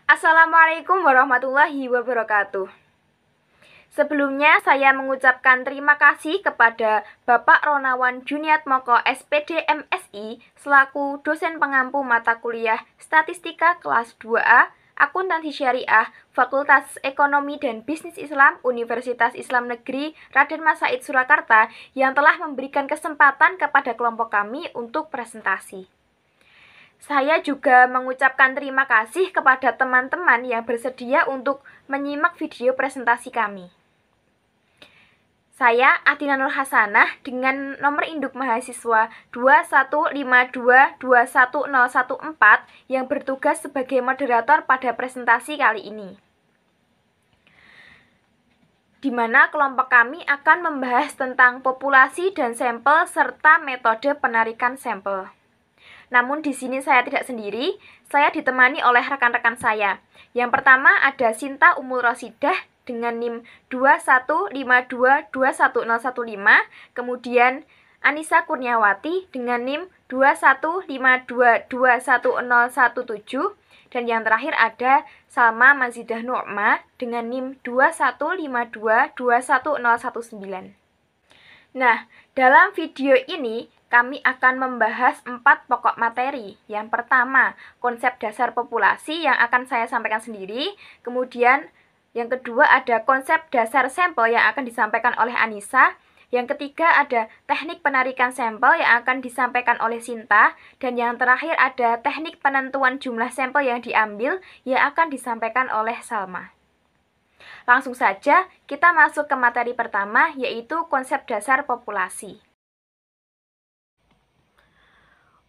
Assalamualaikum warahmatullahi wabarakatuh. Sebelumnya saya mengucapkan terima kasih kepada Bapak Ronawan Juniatmoko SPD MSI selaku dosen pengampu mata kuliah Statistika kelas 2A Akuntansi Syariah Fakultas Ekonomi dan Bisnis Islam Universitas Islam Negeri Raden Mas Said Surakarta yang telah memberikan kesempatan kepada kelompok kami untuk presentasi. Saya juga mengucapkan terima kasih kepada teman-teman yang bersedia untuk menyimak video presentasi kami. Saya Adina Nur Hasanah dengan nomor induk mahasiswa 215221014 yang bertugas sebagai moderator pada presentasi kali ini, di mana kelompok kami akan membahas tentang populasi dan sampel serta metode penarikan sampel. Namun di sini saya tidak sendiri, saya ditemani oleh rekan-rekan saya. Yang pertama ada Sinta Umul Rosidah dengan NIM 215221015, kemudian Anissa Kurniawati dengan NIM 215221017, dan yang terakhir ada Salma Mazidah Nu'ma dengan NIM 215221019. Nah, dalam video ini kami akan membahas 4 pokok materi. Yang pertama, konsep dasar populasi yang akan saya sampaikan sendiri. Kemudian, yang kedua ada konsep dasar sampel yang akan disampaikan oleh Anissa. Yang ketiga ada teknik penarikan sampel yang akan disampaikan oleh Sinta. Dan yang terakhir ada teknik penentuan jumlah sampel yang diambil yang akan disampaikan oleh Salma. Langsung saja kita masuk ke materi pertama, yaitu konsep dasar populasi.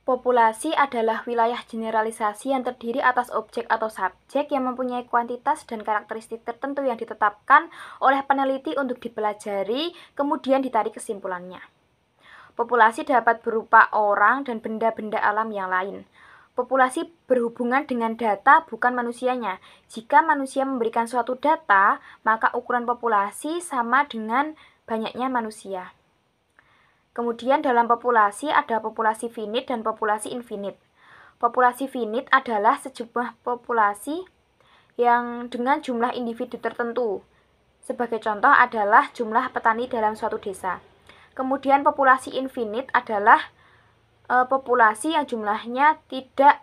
Populasi adalah wilayah generalisasi yang terdiri atas objek atau subjek yang mempunyai kuantitas dan karakteristik tertentu yang ditetapkan oleh peneliti untuk dipelajari, kemudian ditarik kesimpulannya. Populasi dapat berupa orang dan benda-benda alam yang lain. Populasi berhubungan dengan data, bukan manusianya. Jika manusia memberikan suatu data, maka ukuran populasi sama dengan banyaknya manusia. Kemudian dalam populasi ada populasi finit dan populasi infinit. Populasi finit adalah sejumlah populasi yang dengan jumlah individu tertentu. Sebagai contoh adalah jumlah petani dalam suatu desa. Kemudian populasi infinit adalah populasi yang jumlahnya tidak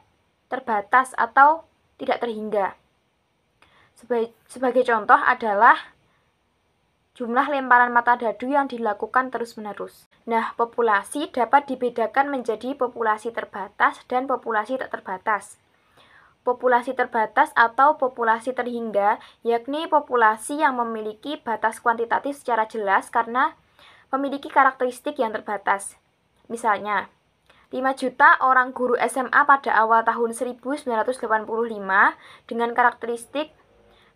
terbatas atau tidak terhingga. Sebagai contoh adalah jumlah lemparan mata dadu yang dilakukan terus-menerus. Nah, populasi dapat dibedakan menjadi populasi terbatas dan populasi tak terbatas. Populasi terbatas atau populasi terhingga, yakni populasi yang memiliki batas kuantitatif secara jelas karena memiliki karakteristik yang terbatas. Misalnya, 5 juta orang guru SMA pada awal tahun 1985 dengan karakteristik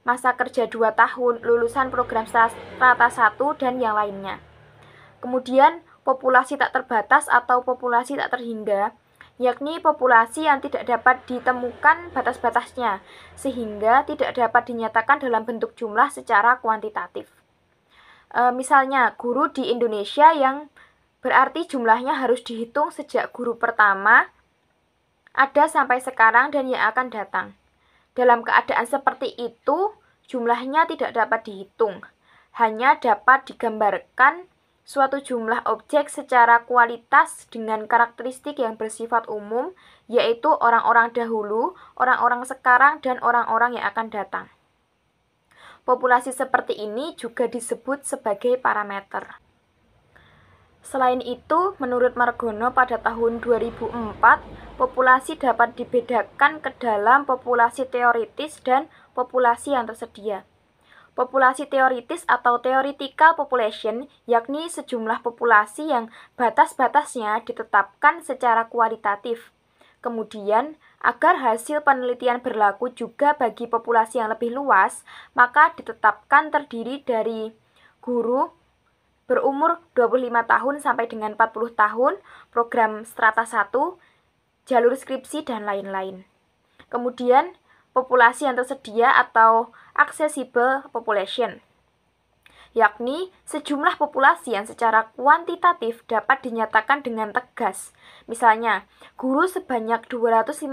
masa kerja 2 tahun, lulusan program strata 1, dan yang lainnya. Kemudian, populasi tak terbatas atau populasi tak terhingga, yakni populasi yang tidak dapat ditemukan batas-batasnya, sehingga tidak dapat dinyatakan dalam bentuk jumlah secara kuantitatif. Misalnya, guru di Indonesia yang berarti jumlahnya harus dihitung sejak guru pertama ada sampai sekarang dan yang akan datang. Dalam keadaan seperti itu, jumlahnya tidak dapat dihitung, hanya dapat digambarkan suatu jumlah objek secara kualitas dengan karakteristik yang bersifat umum, yaitu orang-orang dahulu, orang-orang sekarang, dan orang-orang yang akan datang. Populasi seperti ini juga disebut sebagai parameter. Selain itu, menurut Margono pada tahun 2004, populasi dapat dibedakan ke dalam populasi teoritis dan populasi yang tersedia. Populasi teoritis atau theoretical population, yakni sejumlah populasi yang batas-batasnya ditetapkan secara kualitatif. Kemudian, agar hasil penelitian berlaku juga bagi populasi yang lebih luas, maka ditetapkan terdiri dari guru berumur 25 tahun sampai dengan 40 tahun, program strata 1, jalur skripsi, dan lain-lain. Kemudian, populasi yang tersedia atau accessible population. yakni sejumlah populasi yang secara kuantitatif dapat dinyatakan dengan tegas. Misalnya, guru sebanyak 250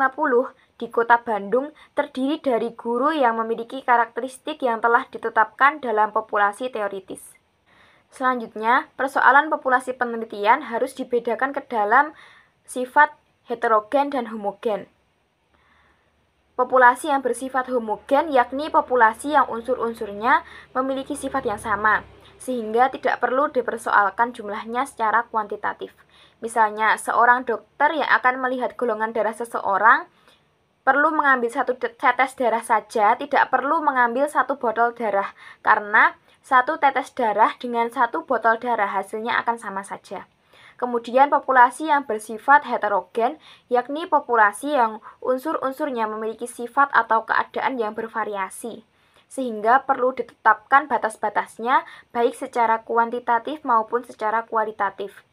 di Kota Bandung terdiri dari guru yang memiliki karakteristik yang telah ditetapkan dalam populasi teoritis. Selanjutnya, persoalan populasi penelitian harus dibedakan ke dalam sifat heterogen dan homogen. Populasi yang bersifat homogen yakni populasi yang unsur-unsurnya memiliki sifat yang sama, sehingga tidak perlu dipersoalkan jumlahnya secara kuantitatif. Misalnya, seorang dokter yang akan melihat golongan darah seseorang perlu mengambil satu tetes darah saja, tidak perlu mengambil satu botol darah, karena satu tetes darah dengan satu botol darah hasilnya akan sama saja. Kemudian populasi yang bersifat heterogen, yakni populasi yang unsur-unsurnya memiliki sifat atau keadaan yang bervariasi, sehingga perlu ditetapkan batas-batasnya baik secara kuantitatif maupun secara kualitatif.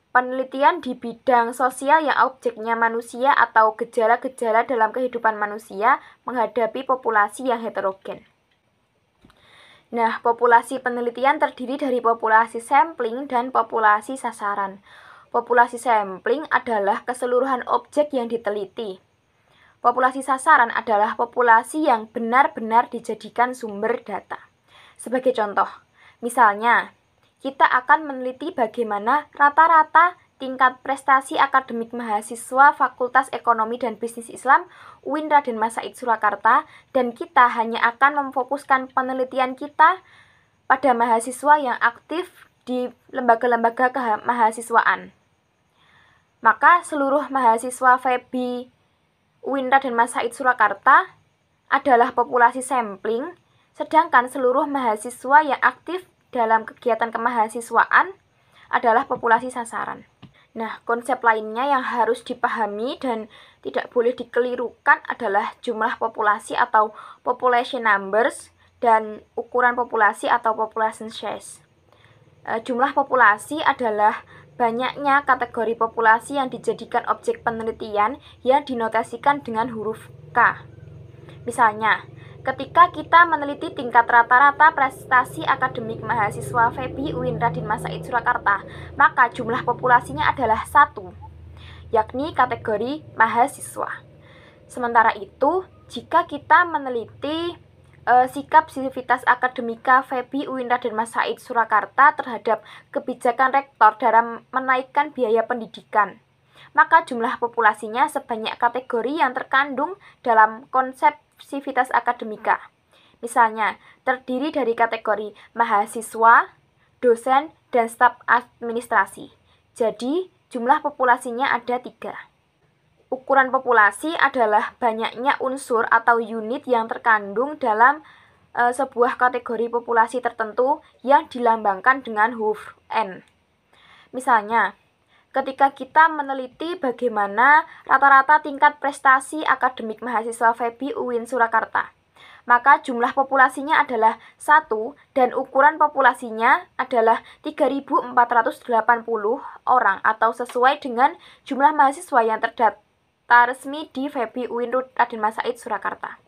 Penelitian di bidang sosial yang objeknya manusia atau gejala-gejala dalam kehidupan manusia menghadapi populasi yang heterogen. Nah, populasi penelitian terdiri dari populasi sampling dan populasi sasaran. Populasi sampling adalah keseluruhan objek yang diteliti. Populasi sasaran adalah populasi yang benar-benar dijadikan sumber data. Sebagai contoh, misalnya, kita akan meneliti bagaimana rata-rata tingkat prestasi akademik mahasiswa Fakultas Ekonomi dan Bisnis Islam UIN Raden Mas Said Surakarta, dan kita hanya akan memfokuskan penelitian kita pada mahasiswa yang aktif di lembaga-lembaga kemahasiswaan. Maka seluruh mahasiswa FEBI UIN Raden Mas Said Surakarta adalah populasi sampling, sedangkan seluruh mahasiswa yang aktif dalam kegiatan kemahasiswaan adalah populasi sasaran. Nah, konsep lainnya yang harus dipahami dan tidak boleh dikelirukan adalah jumlah populasi atau population numbers dan ukuran populasi atau population size. Jumlah populasi adalah banyaknya kategori populasi yang dijadikan objek penelitian yang dinotasikan dengan huruf K. Misalnya, ketika kita meneliti tingkat rata-rata prestasi akademik mahasiswa FEBI UIN Raden Mas Said Surakarta, maka jumlah populasinya adalah 1, yakni kategori mahasiswa. Sementara itu, jika kita meneliti sikap sivitas akademika FEBI UIN Raden Mas Said Surakarta terhadap kebijakan rektor dalam menaikkan biaya pendidikan, maka jumlah populasinya sebanyak kategori yang terkandung dalam konsep sivitas akademika. Misalnya, terdiri dari kategori mahasiswa, dosen, dan staf administrasi. Jadi, jumlah populasinya ada 3. Ukuran populasi adalah banyaknya unsur atau unit yang terkandung dalam sebuah kategori populasi tertentu yang dilambangkan dengan huruf N. Misalnya, ketika kita meneliti bagaimana rata-rata tingkat prestasi akademik mahasiswa FEBI UIN Surakarta, maka jumlah populasinya adalah 1 dan ukuran populasinya adalah 3.480 orang atau sesuai dengan jumlah mahasiswa yang terdaftar resmi di FEBI UIN Raden Mas Said Surakarta.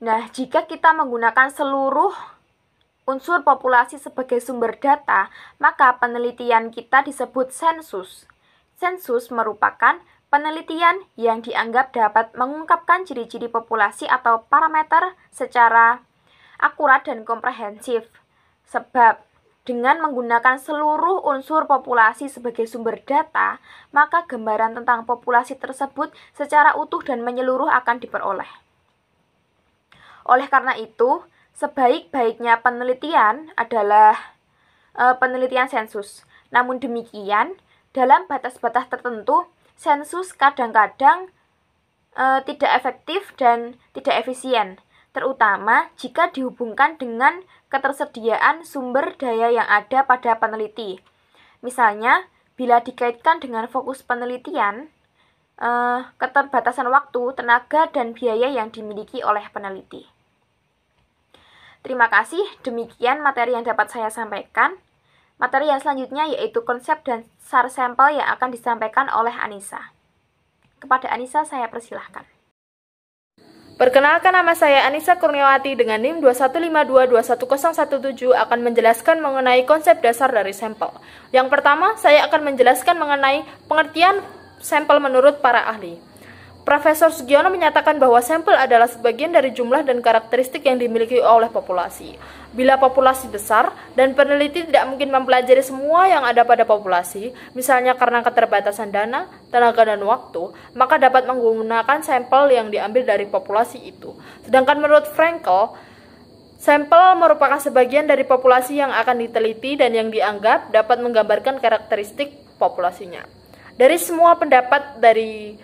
Nah, jika kita menggunakan seluruh unsur populasi sebagai sumber data, maka penelitian kita disebut sensus. Sensus merupakan penelitian yang dianggap dapat mengungkapkan ciri-ciri populasi atau parameter secara akurat dan komprehensif. Sebab dengan menggunakan seluruh unsur populasi sebagai sumber data, maka gambaran tentang populasi tersebut secara utuh dan menyeluruh akan diperoleh. Oleh karena itu, sebaik-baiknya penelitian adalah penelitian sensus. Namun demikian, dalam batas-batas tertentu, sensus kadang-kadang tidak efektif dan tidak efisien, terutama jika dihubungkan dengan ketersediaan sumber daya yang ada pada peneliti. Misalnya, bila dikaitkan dengan fokus penelitian, keterbatasan waktu, tenaga, dan biaya yang dimiliki oleh peneliti. Terima kasih, demikian materi yang dapat saya sampaikan. Materi yang selanjutnya yaitu konsep dan SAR sampel yang akan disampaikan oleh Anissa. Kepada Anissa saya persilahkan. Perkenalkan, nama saya Anissa Kurniawati dengan NIM 215221017 akan menjelaskan mengenai konsep dasar dari sampel. Yang pertama, saya akan menjelaskan mengenai pengertian sampel menurut para ahli. Profesor Sugiono menyatakan bahwa sampel adalah sebagian dari jumlah dan karakteristik yang dimiliki oleh populasi. Bila populasi besar dan peneliti tidak mungkin mempelajari semua yang ada pada populasi, misalnya karena keterbatasan dana, tenaga, dan waktu, maka dapat menggunakan sampel yang diambil dari populasi itu. Sedangkan menurut Frankel, sampel merupakan sebagian dari populasi yang akan diteliti dan yang dianggap dapat menggambarkan karakteristik populasinya. Dari semua pendapat dari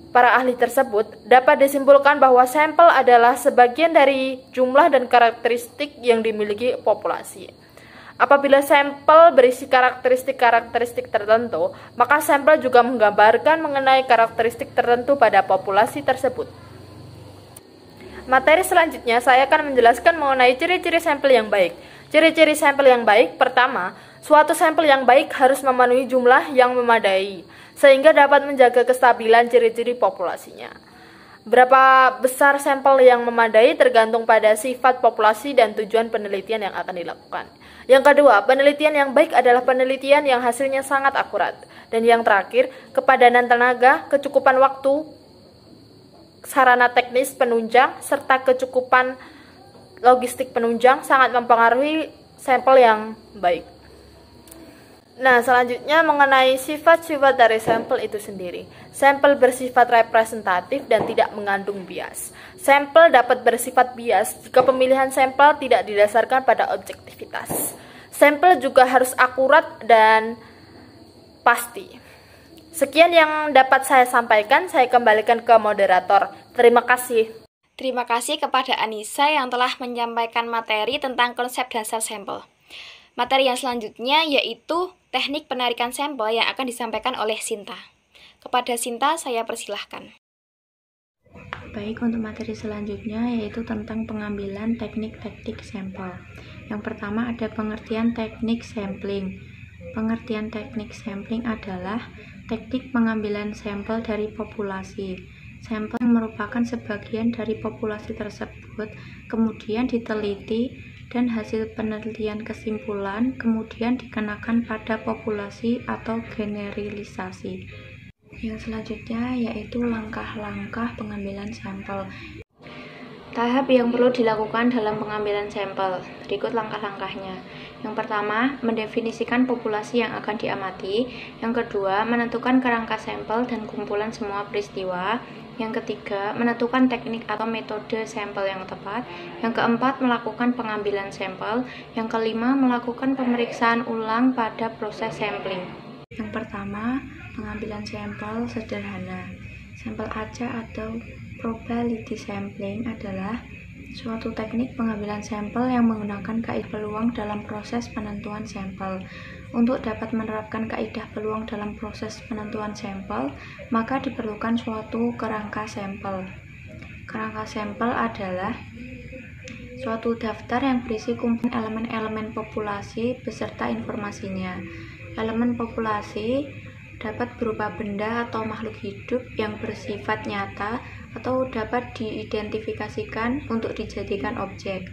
para ahli tersebut, dapat disimpulkan bahwa sampel adalah sebagian dari jumlah dan karakteristik yang dimiliki populasi. Apabila sampel berisi karakteristik-karakteristik tertentu, maka sampel juga menggambarkan mengenai karakteristik tertentu pada populasi tersebut. Materi selanjutnya, saya akan menjelaskan mengenai ciri-ciri sampel yang baik. Ciri-ciri sampel yang baik, pertama, suatu sampel yang baik harus memenuhi jumlah yang memadai, sehingga dapat menjaga kestabilan ciri-ciri populasinya. Berapa besar sampel yang memadai tergantung pada sifat populasi dan tujuan penelitian yang akan dilakukan. Yang kedua, penelitian yang baik adalah penelitian yang hasilnya sangat akurat. Dan yang terakhir, kepadanan tenaga, kecukupan waktu, sarana teknis penunjang, serta kecukupan logistik penunjang sangat mempengaruhi sampel yang baik. Nah, selanjutnya mengenai sifat-sifat dari sampel itu sendiri. Sampel bersifat representatif dan tidak mengandung bias. Sampel dapat bersifat bias jika pemilihan sampel tidak didasarkan pada objektivitas. Sampel juga harus akurat dan pasti. Sekian yang dapat saya sampaikan, saya kembalikan ke moderator. Terima kasih. Terima kasih kepada Anissa yang telah menyampaikan materi tentang konsep dasar sampel. Materi yang selanjutnya yaitu teknik penarikan sampel yang akan disampaikan oleh Sinta. Kepada Sinta, saya persilahkan. Baik, untuk materi selanjutnya yaitu tentang pengambilan teknik-teknik sampel. Yang pertama ada pengertian teknik sampling. Pengertian teknik sampling adalah teknik pengambilan sampel dari populasi. Sampel merupakan sebagian dari populasi tersebut, kemudian diteliti dan hasil penelitian kesimpulan kemudian dikenakan pada populasi atau generalisasi. Yang selanjutnya yaitu langkah-langkah pengambilan sampel. Tahap yang perlu dilakukan dalam pengambilan sampel. Berikut langkah-langkahnya. Yang pertama, mendefinisikan populasi yang akan diamati. Yang kedua, menentukan kerangka sampel dan kumpulan semua peristiwa. Yang ketiga, menentukan teknik atau metode sampel yang tepat. Yang keempat, melakukan pengambilan sampel. Yang kelima, melakukan pemeriksaan ulang pada proses sampling. Yang pertama, pengambilan sampel sederhana. Sampel acak atau probability sampling adalah suatu teknik pengambilan sampel yang menggunakan kaidah peluang dalam proses penentuan sampel. Untuk dapat menerapkan kaidah peluang dalam proses penentuan sampel, maka diperlukan suatu kerangka sampel. Kerangka sampel adalah suatu daftar yang berisi kumpulan elemen-elemen populasi beserta informasinya. Elemen populasi dapat berupa benda atau makhluk hidup yang bersifat nyata atau dapat diidentifikasikan untuk dijadikan objek.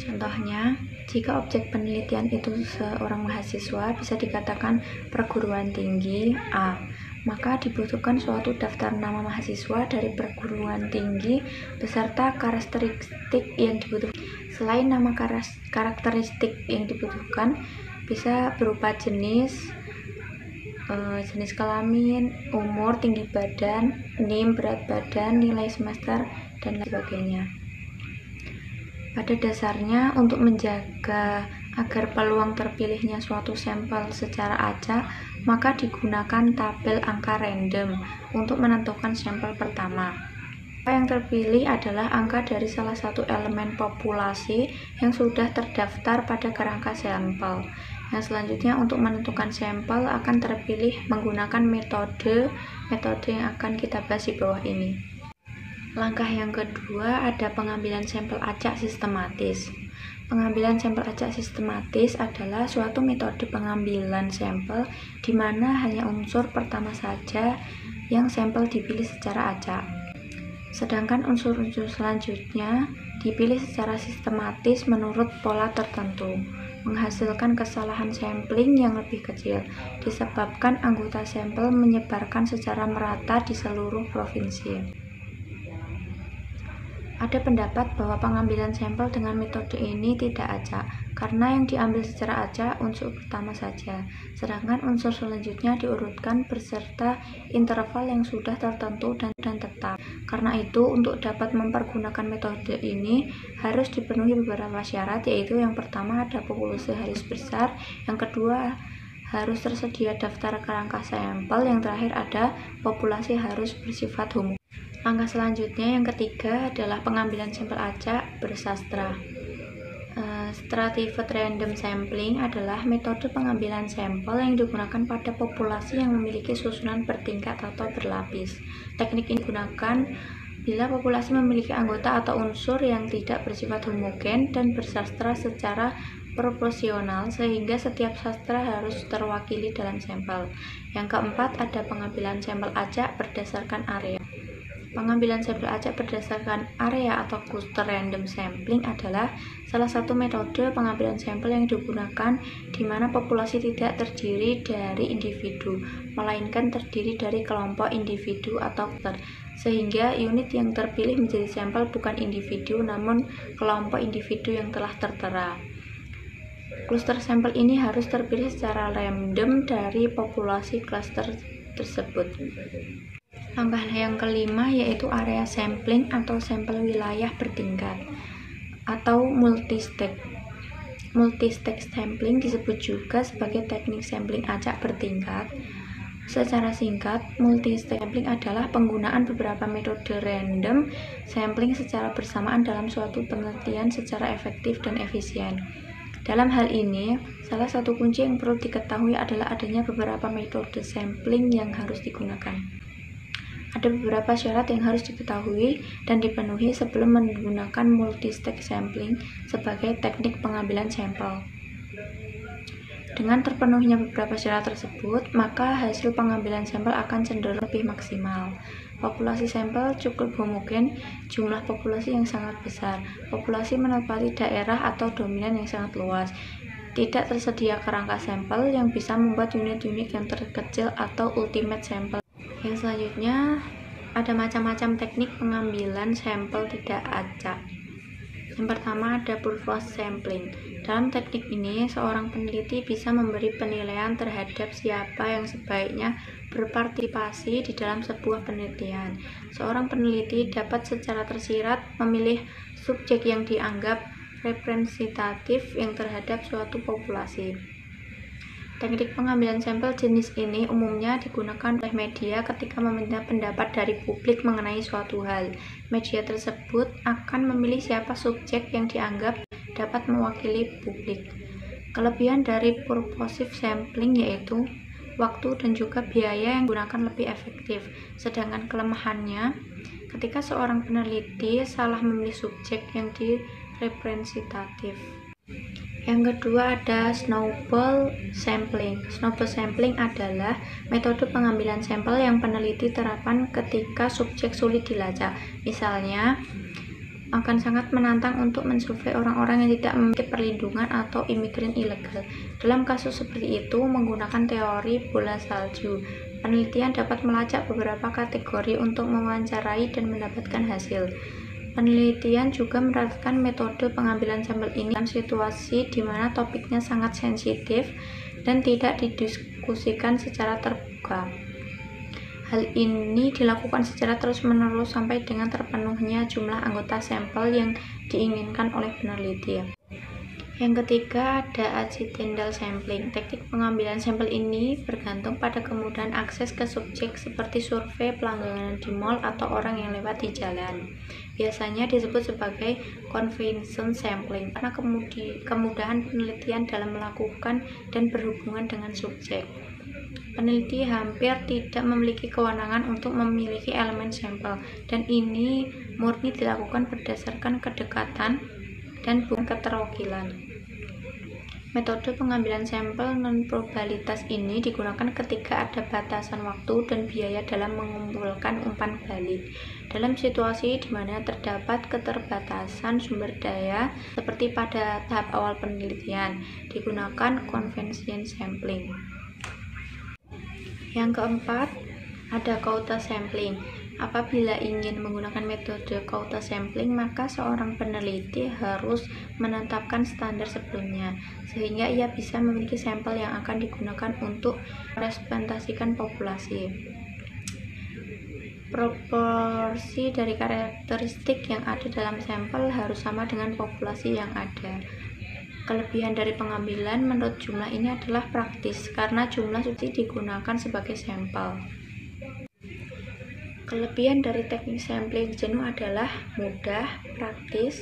Contohnya, jika objek penelitian itu seorang mahasiswa, bisa dikatakan perguruan tinggi A, maka dibutuhkan suatu daftar nama mahasiswa dari perguruan tinggi beserta karakteristik yang dibutuhkan. Selain nama karakteristik yang dibutuhkan, bisa berupa jenis kelamin, umur, tinggi badan, NIM, berat badan, nilai semester, dan lain sebagainya. Pada dasarnya, untuk menjaga agar peluang terpilihnya suatu sampel secara acak, maka digunakan tabel angka random untuk menentukan sampel pertama. Angka yang terpilih adalah angka dari salah satu elemen populasi yang sudah terdaftar pada kerangka sampel. Yang selanjutnya, untuk menentukan sampel akan terpilih menggunakan metode yang akan kita bahas di bawah ini. Langkah yang kedua ada pengambilan sampel acak sistematis. Pengambilan sampel acak sistematis adalah suatu metode pengambilan sampel di mana hanya unsur pertama saja yang sampel dipilih secara acak. Sedangkan unsur-unsur selanjutnya dipilih secara sistematis menurut pola tertentu, menghasilkan kesalahan sampling yang lebih kecil, disebabkan anggota sampel menyebarkan secara merata di seluruh provinsi. Ada pendapat bahwa pengambilan sampel dengan metode ini tidak acak, karena yang diambil secara acak unsur pertama saja, sedangkan unsur selanjutnya diurutkan beserta interval yang sudah tertentu dan tetap. Karena itu, untuk dapat mempergunakan metode ini harus dipenuhi beberapa syarat, yaitu yang pertama ada populasi harus besar, yang kedua harus tersedia daftar kerangka sampel, yang terakhir ada populasi harus bersifat homogen. Langkah selanjutnya yang ketiga adalah pengambilan sampel acak bersastra. Stratified random sampling adalah metode pengambilan sampel yang digunakan pada populasi yang memiliki susunan bertingkat atau berlapis. Teknik ini digunakan bila populasi memiliki anggota atau unsur yang tidak bersifat homogen dan bersastra secara proporsional, sehingga setiap sastra harus terwakili dalam sampel. Yang keempat ada pengambilan sampel acak berdasarkan area. Pengambilan sampel acak berdasarkan area atau cluster random sampling adalah salah satu metode pengambilan sampel yang digunakan di mana populasi tidak terdiri dari individu, melainkan terdiri dari kelompok individu atau cluster, sehingga unit yang terpilih menjadi sampel bukan individu namun kelompok individu yang telah tertera. Cluster sampel ini harus terpilih secara random dari populasi cluster tersebut. Langkah yang kelima yaitu area sampling atau sampel wilayah bertingkat atau multistage. Multistage sampling disebut juga sebagai teknik sampling acak bertingkat. Secara singkat, multistage sampling adalah penggunaan beberapa metode random sampling secara bersamaan dalam suatu penelitian secara efektif dan efisien. Dalam hal ini, salah satu kunci yang perlu diketahui adalah adanya beberapa metode sampling yang harus digunakan. Ada beberapa syarat yang harus diketahui dan dipenuhi sebelum menggunakan multistage sampling sebagai teknik pengambilan sampel. Dengan terpenuhinya beberapa syarat tersebut, maka hasil pengambilan sampel akan cenderung lebih maksimal. Populasi sampel cukup homogen, jumlah populasi yang sangat besar, populasi menempati daerah atau dominan yang sangat luas, tidak tersedia kerangka sampel yang bisa membuat unit-unit yang terkecil atau ultimate sampel. Yang selanjutnya ada macam-macam teknik pengambilan sampel tidak acak. Yang pertama ada purpose sampling. Dalam teknik ini, seorang peneliti bisa memberi penilaian terhadap siapa yang sebaiknya berpartisipasi di dalam sebuah penelitian. Seorang peneliti dapat secara tersirat memilih subjek yang dianggap representatif yang terhadap suatu populasi. Teknik pengambilan sampel jenis ini umumnya digunakan oleh media ketika meminta pendapat dari publik mengenai suatu hal. Media tersebut akan memilih siapa subjek yang dianggap dapat mewakili publik. Kelebihan dari purposive sampling yaitu waktu dan juga biaya yang digunakan lebih efektif. Sedangkan kelemahannya, ketika seorang peneliti salah memilih subjek yang direpresentatif. Yang kedua ada snowball sampling. Snowball sampling adalah metode pengambilan sampel yang peneliti terapkan ketika subjek sulit dilacak. Misalnya, akan sangat menantang untuk mensurvei orang-orang yang tidak memiliki perlindungan atau imigran ilegal. Dalam kasus seperti itu, menggunakan teori bola salju, penelitian dapat melacak beberapa kategori untuk mewawancarai dan mendapatkan hasil. Penelitian juga menerapkan metode pengambilan sampel ini dalam situasi di mana topiknya sangat sensitif dan tidak didiskusikan secara terbuka. Hal ini dilakukan secara terus-menerus sampai dengan terpenuhnya jumlah anggota sampel yang diinginkan oleh peneliti. Yang ketiga ada accidental sampling. Teknik pengambilan sampel ini bergantung pada kemudahan akses ke subjek seperti survei pelanggaran di mall atau orang yang lewat di jalan. Biasanya disebut sebagai convention sampling karena kemudahan penelitian dalam melakukan dan berhubungan dengan subjek. Peneliti hampir tidak memiliki kewenangan untuk memiliki elemen sampel, dan ini murni dilakukan berdasarkan kedekatan dan bukan keterwakilan. Metode pengambilan sampel non-probabilitas ini digunakan ketika ada batasan waktu dan biaya dalam mengumpulkan umpan balik. Dalam situasi di mana terdapat keterbatasan sumber daya, seperti pada tahap awal penelitian, digunakan convention sampling. Yang keempat, ada quota sampling. Apabila ingin menggunakan metode quota sampling, maka seorang peneliti harus menetapkan standar sebelumnya, sehingga ia bisa memiliki sampel yang akan digunakan untuk merepresentasikan populasi. Proporsi dari karakteristik yang ada dalam sampel harus sama dengan populasi yang ada. Kelebihan dari pengambilan menurut jumlah ini adalah praktis, karena jumlah suci digunakan sebagai sampel. Kelebihan dari teknik sampling jenuh adalah mudah, praktis,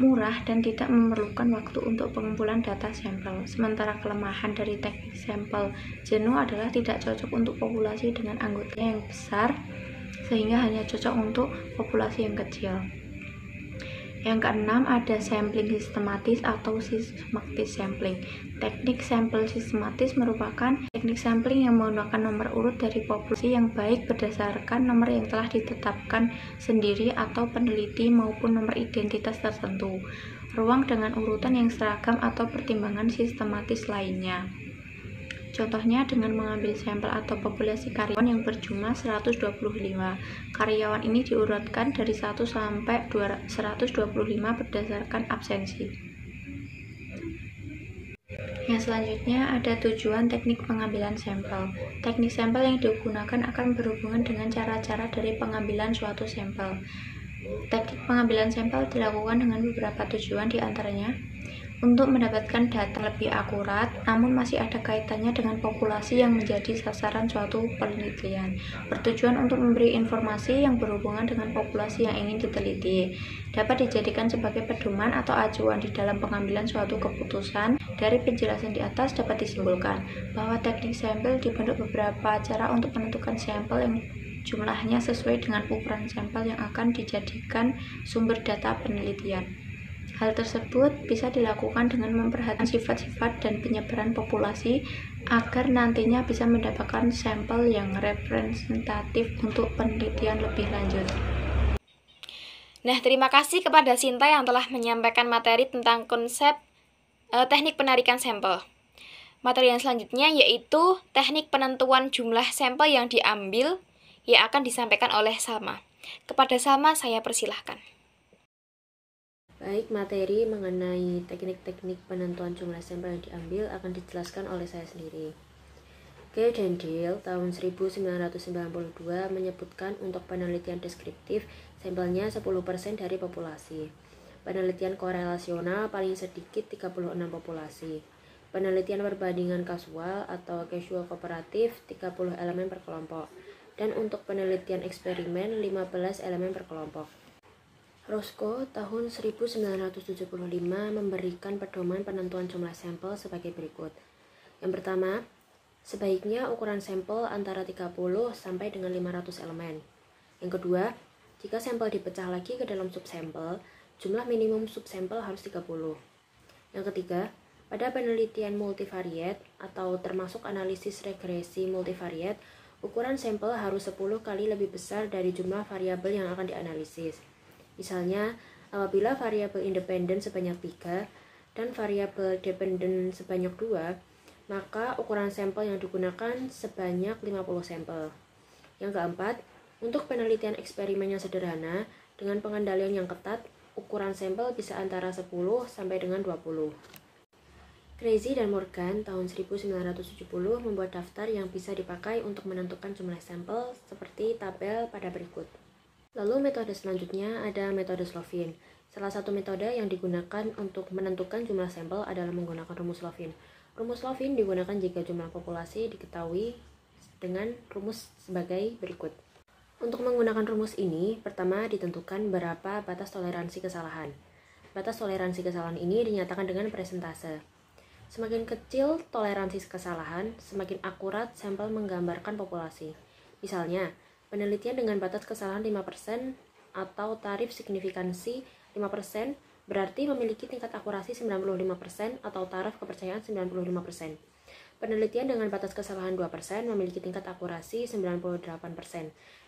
murah, dan tidak memerlukan waktu untuk pengumpulan data sampel. Sementara kelemahan dari teknik sampel jenuh adalah tidak cocok untuk populasi dengan anggota yang besar, sehingga hanya cocok untuk populasi yang kecil. Yang keenam, ada sampling sistematis atau systematic sampling. Teknik sampel sistematis merupakan teknik sampling yang menggunakan nomor urut dari populasi yang baik berdasarkan nomor yang telah ditetapkan sendiri atau peneliti maupun nomor identitas tertentu, ruang dengan urutan yang seragam atau pertimbangan sistematis lainnya. Contohnya dengan mengambil sampel atau populasi karyawan yang berjumlah 125. Karyawan ini diurutkan dari 1 sampai 125 berdasarkan absensi. Yang selanjutnya ada tujuan teknik pengambilan sampel. Teknik sampel yang digunakan akan berhubungan dengan cara-cara dari pengambilan suatu sampel. Teknik pengambilan sampel dilakukan dengan beberapa tujuan, diantaranya untuk mendapatkan data lebih akurat, namun masih ada kaitannya dengan populasi yang menjadi sasaran suatu penelitian. Bertujuan untuk memberi informasi yang berhubungan dengan populasi yang ingin diteliti. Dapat dijadikan sebagai pedoman atau acuan di dalam pengambilan suatu keputusan. Dari penjelasan di atas dapat disimpulkan bahwa teknik sampel dibentuk beberapa cara untuk menentukan sampel yang jumlahnya sesuai dengan ukuran sampel yang akan dijadikan sumber data penelitian. Hal tersebut bisa dilakukan dengan memperhatikan sifat-sifat dan penyebaran populasi agar nantinya bisa mendapatkan sampel yang representatif untuk penelitian lebih lanjut. Nah, terima kasih kepada Sinta yang telah menyampaikan materi tentang konsep teknik penarikan sampel. Materi yang selanjutnya yaitu teknik penentuan jumlah sampel yang diambil yang akan disampaikan oleh Salma. Kepada Salma saya persilahkan. Baik, materi mengenai teknik-teknik penentuan jumlah sampel yang diambil akan dijelaskan oleh saya sendiri. Gay dan Dale tahun 1992 menyebutkan untuk penelitian deskriptif sampelnya 10% dari populasi. Penelitian korelasional paling sedikit 36 populasi. Penelitian perbandingan kasual atau casual kooperatif 30 elemen per kelompok. Dan untuk penelitian eksperimen 15 elemen per kelompok. Roscoe tahun 1975 memberikan pedoman penentuan jumlah sampel sebagai berikut. Yang pertama, sebaiknya ukuran sampel antara 30 sampai dengan 500 elemen. Yang kedua, jika sampel dipecah lagi ke dalam subsampel, jumlah minimum subsampel harus 30. Yang ketiga, pada penelitian multivariate atau termasuk analisis regresi multivariate, ukuran sampel harus 10 kali lebih besar dari jumlah variabel yang akan dianalisis. Misalnya, apabila variabel independen sebanyak 3 dan variabel dependen sebanyak 2, maka ukuran sampel yang digunakan sebanyak 50 sampel. Yang keempat, untuk penelitian eksperimen yang sederhana, dengan pengendalian yang ketat, ukuran sampel bisa antara 10 sampai dengan 20. Crazy dan Morgan tahun 1970 membuat daftar yang bisa dipakai untuk menentukan jumlah sampel seperti tabel pada berikut. Lalu metode selanjutnya ada metode Slovin. Salah satu metode yang digunakan untuk menentukan jumlah sampel adalah menggunakan rumus Slovin. Rumus Slovin digunakan jika jumlah populasi diketahui dengan rumus sebagai berikut. Untuk menggunakan rumus ini, pertama ditentukan berapa batas toleransi kesalahan. Batas toleransi kesalahan ini dinyatakan dengan persentase. Semakin kecil toleransi kesalahan, semakin akurat sampel menggambarkan populasi. Misalnya, penelitian dengan batas kesalahan 5% atau tarif signifikansi 5% berarti memiliki tingkat akurasi 95% atau taraf kepercayaan 95%. Penelitian dengan batas kesalahan 2% memiliki tingkat akurasi 98%.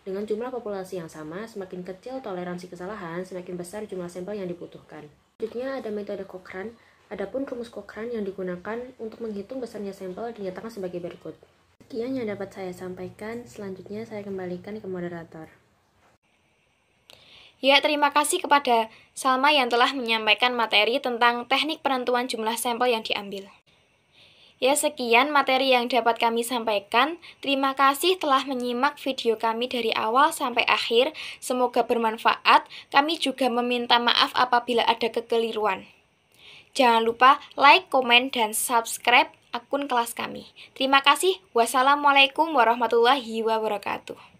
Dengan jumlah populasi yang sama, semakin kecil toleransi kesalahan, semakin besar jumlah sampel yang dibutuhkan. Selanjutnya ada metode Cochrane. Adapun rumus Cochrane yang digunakan untuk menghitung besarnya sampel dinyatakan sebagai berikut. Sekian yang dapat saya sampaikan, selanjutnya saya kembalikan ke moderator. Ya, terima kasih kepada Salma yang telah menyampaikan materi tentang teknik penentuan jumlah sampel yang diambil. Ya, sekian materi yang dapat kami sampaikan. Terima kasih telah menyimak video kami dari awal sampai akhir. Semoga bermanfaat. Kami juga meminta maaf apabila ada kekeliruan. Jangan lupa like, komen, dan subscribe akun kelas kami. Terima kasih. Wassalamualaikum warahmatullahi wabarakatuh.